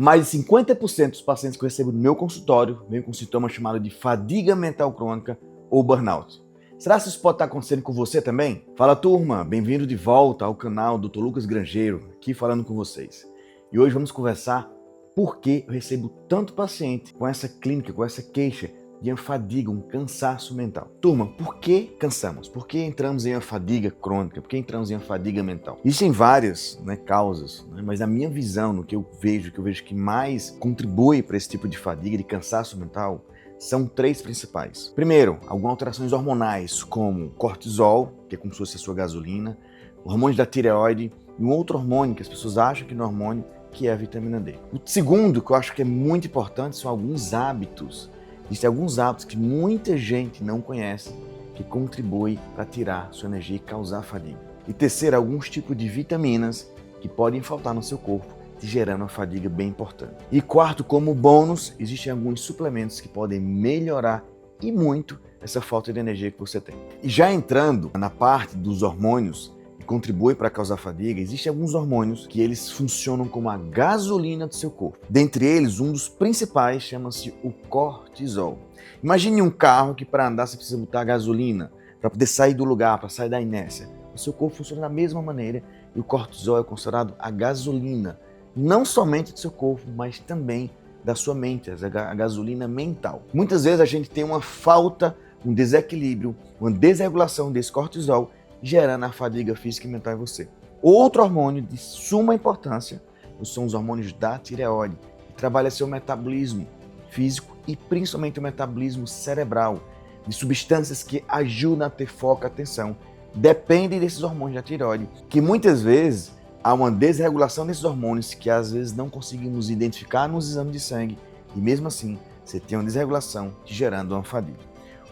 Mais de 50% dos pacientes que eu recebo no meu consultório vêm com sintoma chamado de fadiga mental crônica ou burnout. Será que isso pode estar acontecendo com você também? Fala turma, bem-vindo de volta ao canal Dr. Lucas Grangeiro, aqui falando com vocês. E hoje vamos conversar por que eu recebo tanto paciente com essa clínica, com essa queixa de uma fadiga, um cansaço mental. Turma, por que cansamos? Por que entramos em uma fadiga crônica? Por que entramos em uma fadiga mental? Existem várias causas, mas na minha visão, no que eu vejo que mais contribui para esse tipo de fadiga, de cansaço mental, são três principais. Primeiro, algumas alterações hormonais, como cortisol, que é como se fosse a sua gasolina, hormônios da tireoide e um outro hormônio que as pessoas acham que não é hormônio, que é a vitamina D. O segundo, que eu acho que é muito importante, são alguns hábitos. Existem alguns hábitos que muita gente não conhece, que contribuem para tirar sua energia e causar fadiga. E terceiro, alguns tipos de vitaminas que podem faltar no seu corpo, te gerando uma fadiga bem importante. E quarto, como bônus, existem alguns suplementos que podem melhorar e muito essa falta de energia que você tem. E já entrando na parte dos hormônios que contribuem para causar fadiga, existem alguns hormônios que eles funcionam como a gasolina do seu corpo. Dentre eles, um dos principais chama-se o cortisol. Imagine um carro que para andar você precisa botar gasolina, para poder sair do lugar, para sair da inércia. O seu corpo funciona da mesma maneira e o cortisol é considerado a gasolina, não somente do seu corpo, mas também da sua mente, a gasolina mental. Muitas vezes a gente tem uma falta, um desequilíbrio, uma desregulação desse cortisol, gerando a fadiga física e mental em você. Outro hormônio de suma importância são os hormônios da tireoide, que trabalha seu metabolismo físico e principalmente o metabolismo cerebral, de substâncias que ajudam a ter foco e atenção. Depende desses hormônios da tireoide, que muitas vezes há uma desregulação desses hormônios que às vezes não conseguimos identificar nos exames de sangue e mesmo assim você tem uma desregulação te gerando uma fadiga.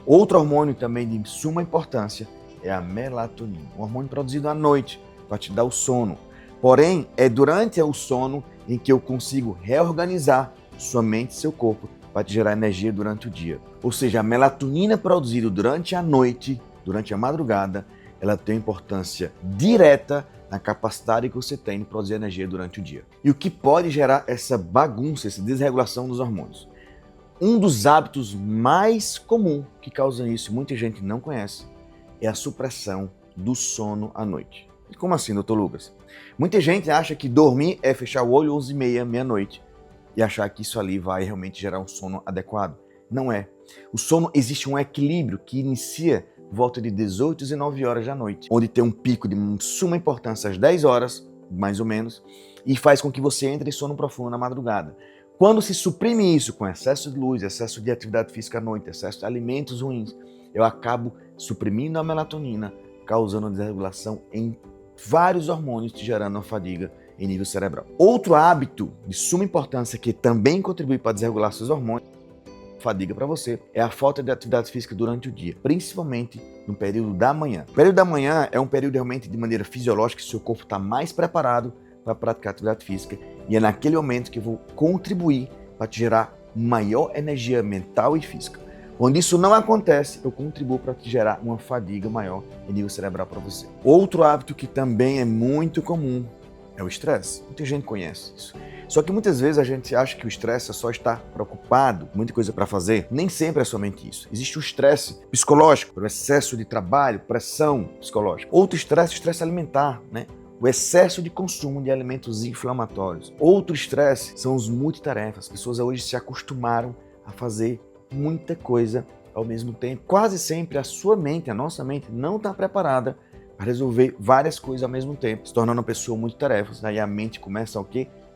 Outro hormônio também de suma importância é a melatonina, um hormônio produzido à noite para te dar o sono. Porém, é durante o sono em que eu consigo reorganizar sua mente e seu corpo para te gerar energia durante o dia. Ou seja, a melatonina produzida durante a noite, durante a madrugada, ela tem importância direta na capacidade que você tem de produzir energia durante o dia. E o que pode gerar essa bagunça, essa desregulação dos hormônios? Um dos hábitos mais comuns que causam isso, muita gente não conhece, é a supressão do sono à noite. E como assim, Dr. Lucas? Muita gente acha que dormir é fechar o olho 11h30, meia-noite, e achar que isso ali vai realmente gerar um sono adequado. Não é. O sono, existe um equilíbrio que inicia por volta de 18 e 19 horas da noite, onde tem um pico de suma importância às 10 horas, mais ou menos, e faz com que você entre em sono profundo na madrugada. Quando se suprime isso com excesso de luz, excesso de atividade física à noite, excesso de alimentos ruins, eu acabo suprimindo a melatonina, causando uma desregulação em vários hormônios, te gerando uma fadiga em nível cerebral. Outro hábito de suma importância que também contribui para desregular seus hormônios, fadiga para você, é a falta de atividade física durante o dia, principalmente no período da manhã. O período da manhã é um período realmente de maneira fisiológica que seu corpo está mais preparado para praticar atividade física e é naquele momento que eu vou contribuir para te gerar maior energia mental e física. Quando isso não acontece, eu contribuo para te gerar uma fadiga maior em nível cerebral para você. Outro hábito que também é muito comum é o estresse. Muita gente conhece isso. Só que muitas vezes a gente acha que o estresse é só estar preocupado, muita coisa para fazer. Nem sempre é somente isso. Existe o estresse psicológico, o excesso de trabalho, pressão psicológica. Outro estresse, o estresse alimentar, o excesso de consumo de alimentos inflamatórios. Outro estresse são os multitarefas. As pessoas hoje se acostumaram a fazer muita coisa ao mesmo tempo. Quase sempre a sua mente, a nossa mente, não está preparada para resolver várias coisas ao mesmo tempo, se tornando uma pessoa multitarefas. Daí a mente começa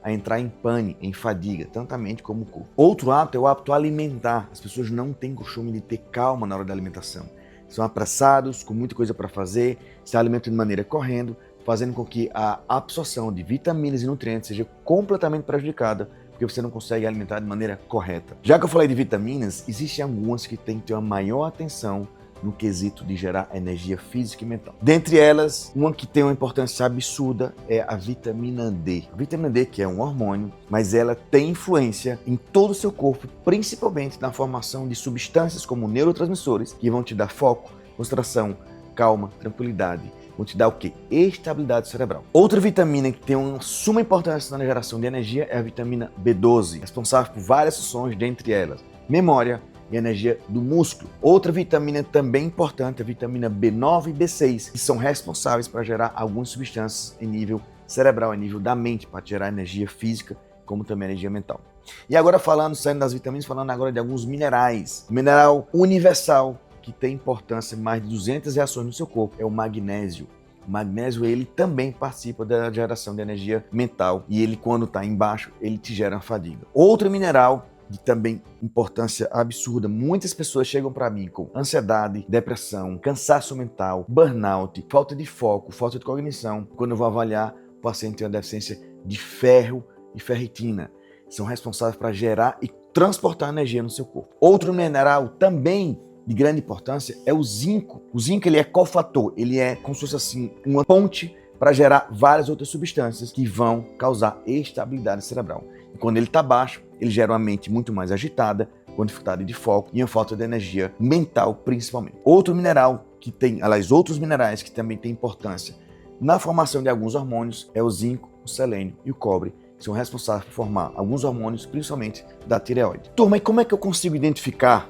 a entrar em pane, em fadiga, tanto a mente como o corpo. Outro hábito é o hábito alimentar. As pessoas não têm costume de ter calma na hora da alimentação. São apressados, com muita coisa para fazer, se alimentam de maneira correndo, fazendo com que a absorção de vitaminas e nutrientes seja completamente prejudicada, porque você não consegue alimentar de maneira correta. Já que eu falei de vitaminas, existem algumas que têm que ter uma maior atenção no quesito de gerar energia física e mental. Dentre elas, uma que tem uma importância absurda é a vitamina D. A vitamina D, que é um hormônio, mas ela tem influência em todo o seu corpo, principalmente na formação de substâncias como neurotransmissores, que vão te dar foco, concentração, calma, tranquilidade. Vão te dar o quê? Estabilidade cerebral. Outra vitamina que tem uma suma importância na geração de energia é a vitamina B12, responsável por várias funções, dentre elas memória e energia do músculo. Outra vitamina também importante é a vitamina B9 e B6, que são responsáveis para gerar algumas substâncias em nível cerebral, em nível da mente, para gerar energia física, como também energia mental. E agora saindo das vitaminas, falando agora de alguns minerais. O mineral universal, que tem importância em mais de 200 reações no seu corpo, é o magnésio. O magnésio, ele também participa da geração de energia mental e ele, quando está embaixo, ele te gera fadiga. Outro mineral de também importância absurda, muitas pessoas chegam para mim com ansiedade, depressão, cansaço mental, burnout, falta de foco, falta de cognição. Quando eu vou avaliar, o paciente tem uma deficiência de ferro e ferritina. São responsáveis para gerar e transportar energia no seu corpo. Outro mineral também de grande importância é o zinco. O zinco, ele é cofator, ele é como se fosse assim uma ponte para gerar várias outras substâncias que vão causar estabilidade cerebral. E quando ele está baixo, ele gera uma mente muito mais agitada, com dificuldade de foco e uma falta de energia mental, principalmente. Outro mineral que tem, aliás, outros minerais que também têm importância na formação de alguns hormônios é o zinco, o selênio e o cobre, que são responsáveis por formar alguns hormônios, principalmente da tireoide. Turma, e como é que eu consigo identificar,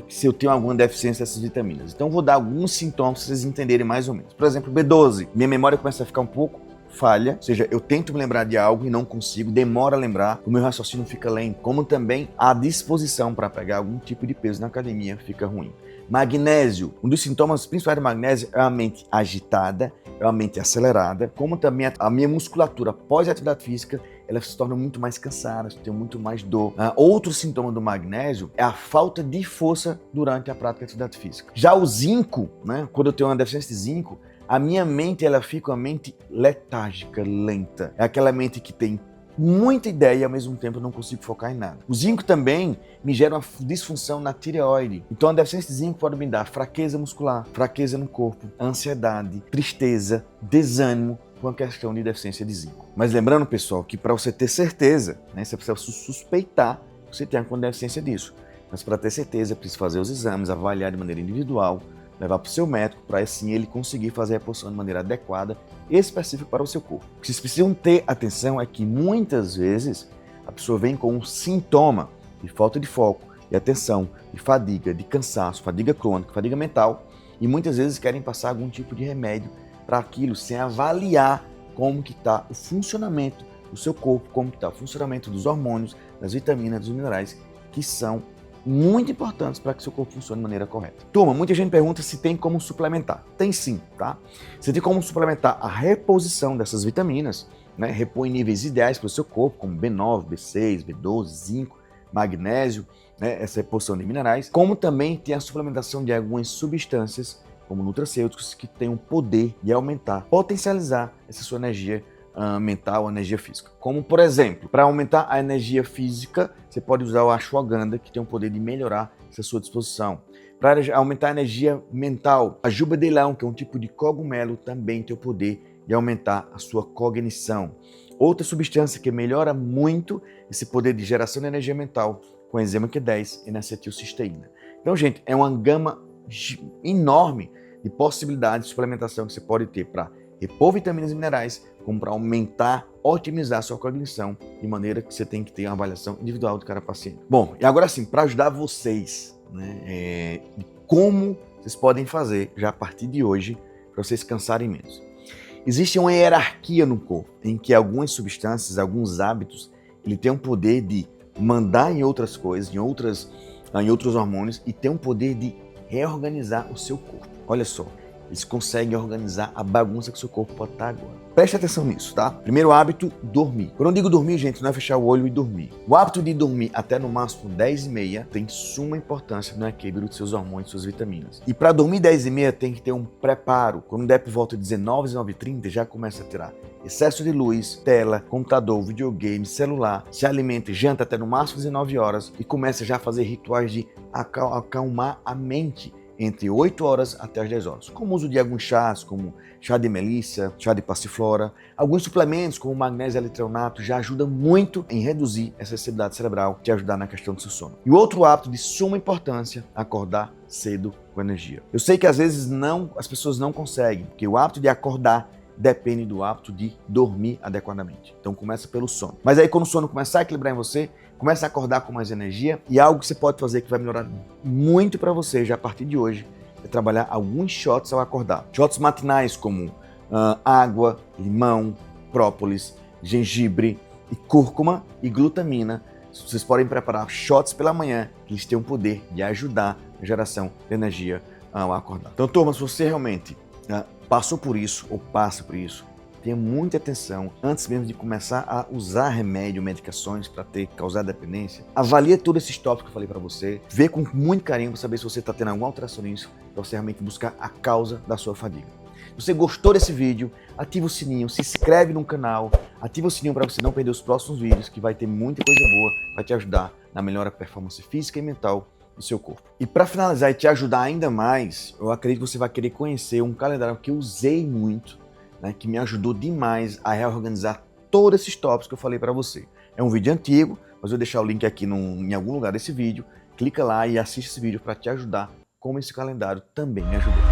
se eu tenho alguma deficiência dessas vitaminas? Então, eu vou dar alguns sintomas para vocês entenderem mais ou menos. Por exemplo, B12. Minha memória começa a ficar um pouco falha, ou seja, eu tento me lembrar de algo e não consigo, demora a lembrar, o meu raciocínio fica lento, como também a disposição para pegar algum tipo de peso na academia fica ruim. Magnésio. Um dos sintomas principais do magnésio é a mente agitada, é a mente acelerada, como também a minha musculatura pós-atividade física, ela se torna muito mais cansada, eu tenho muito mais dor. Outro sintoma do magnésio é a falta de força durante a prática de atividade física. Já o zinco, quando eu tenho uma deficiência de zinco, a minha mente ela fica uma mente letárgica, lenta. É aquela mente que tem muita ideia e ao mesmo tempo eu não consigo focar em nada. O zinco também me gera uma disfunção na tireoide. Então a deficiência de zinco pode me dar fraqueza muscular, fraqueza no corpo, ansiedade, tristeza, desânimo, com a questão de deficiência de zinco. Mas lembrando, pessoal, que para você ter certeza, você precisa suspeitar que você tem alguma deficiência disso. Mas para ter certeza, precisa fazer os exames, avaliar de maneira individual, levar para o seu médico para assim ele conseguir fazer a reposição de maneira adequada e específica para o seu corpo. O que vocês precisam ter atenção é que muitas vezes a pessoa vem com um sintoma de falta de foco, de atenção, de fadiga, de cansaço, fadiga crônica, fadiga mental e muitas vezes querem passar algum tipo de remédio para aquilo sem avaliar como que está o funcionamento do seu corpo, como que está o funcionamento dos hormônios, das vitaminas, dos minerais que são muito importantes para que seu corpo funcione de maneira correta. Turma, muita gente pergunta se tem como suplementar. Tem sim, tá? Você tem como suplementar a reposição dessas vitaminas, repor em níveis ideais para o seu corpo, como B9, B6, B12, zinco, magnésio, essa reposição de minerais, como também tem a suplementação de algumas substâncias, como nutracêuticos, que têm o poder de aumentar, potencializar essa sua energia mental, energia física. Como, por exemplo, para aumentar a energia física, você pode usar o ashwagandha, que tem o poder de melhorar essa sua disposição. Para aumentar a energia mental, a juba de leão, que é um tipo de cogumelo, também tem o poder de aumentar a sua cognição. Outra substância que melhora muito esse poder de geração de energia mental, com a enzima Q10 e N-acetilcisteína. Então, gente, é uma gama enorme de possibilidades de suplementação que você pode ter para repor vitaminas e minerais, como para aumentar, otimizar a sua cognição, de maneira que você tem que ter uma avaliação individual de cada paciente. Bom, e agora sim, para ajudar vocês, como vocês podem fazer já a partir de hoje, para vocês cansarem menos. Existe uma hierarquia no corpo, em que algumas substâncias, alguns hábitos, ele tem um poder de mandar em outras coisas, em outros hormônios, e tem um poder de reorganizar o seu corpo. Olha só, eles conseguem organizar a bagunça que o seu corpo pode estar agora. Preste atenção nisso, tá? Primeiro hábito, dormir. Quando eu digo dormir, gente, não é fechar o olho e dormir. O hábito de dormir até no máximo 10h30 tem suma importância no equilíbrio dos seus hormônios, suas vitaminas. E para dormir 10h30 tem que ter um preparo. Quando der por volta de 19, 19h30, já começa a tirar excesso de luz, tela, computador, videogame, celular, se alimenta e janta até no máximo 19 horas e começa já a fazer rituais de acalmar a mente, entre 8 horas até as 10 horas, com o uso de alguns chás, como chá de melissa, chá de passiflora. Alguns suplementos, como magnésio e eletronato, já ajudam muito em reduzir essa atividade cerebral, te ajudar na questão do seu sono. E outro hábito de suma importância, acordar cedo com energia. Eu sei que às vezes as pessoas não conseguem, porque o hábito de acordar depende do hábito de dormir adequadamente. Então começa pelo sono. Mas aí quando o sono começar a equilibrar em você, começa a acordar com mais energia, e algo que você pode fazer que vai melhorar muito para você já a partir de hoje é trabalhar alguns shots ao acordar. Shots matinais como água, limão, própolis, gengibre e cúrcuma e glutamina. Vocês podem preparar shots pela manhã, que eles têm o poder de ajudar a geração de energia ao acordar. Então, turma, se você realmente passou por isso ou passa por isso, tenha muita atenção antes mesmo de começar a usar remédio, medicações para causar dependência. Avalie todos esses tópicos que eu falei para você, vê com muito carinho para saber se você está tendo alguma alteração nisso, para você realmente buscar a causa da sua fadiga. Se você gostou desse vídeo, ativa o sininho, se inscreve no canal, ativa o sininho para você não perder os próximos vídeos, que vai ter muita coisa boa para te ajudar na melhora da performance física e mental do seu corpo. E para finalizar e te ajudar ainda mais, eu acredito que você vai querer conhecer um calendário que eu usei muito, que me ajudou demais a reorganizar todos esses tópicos que eu falei para você. É um vídeo antigo, mas eu vou deixar o link aqui em algum lugar desse vídeo. Clica lá e assiste esse vídeo para te ajudar, como esse calendário também me ajudou.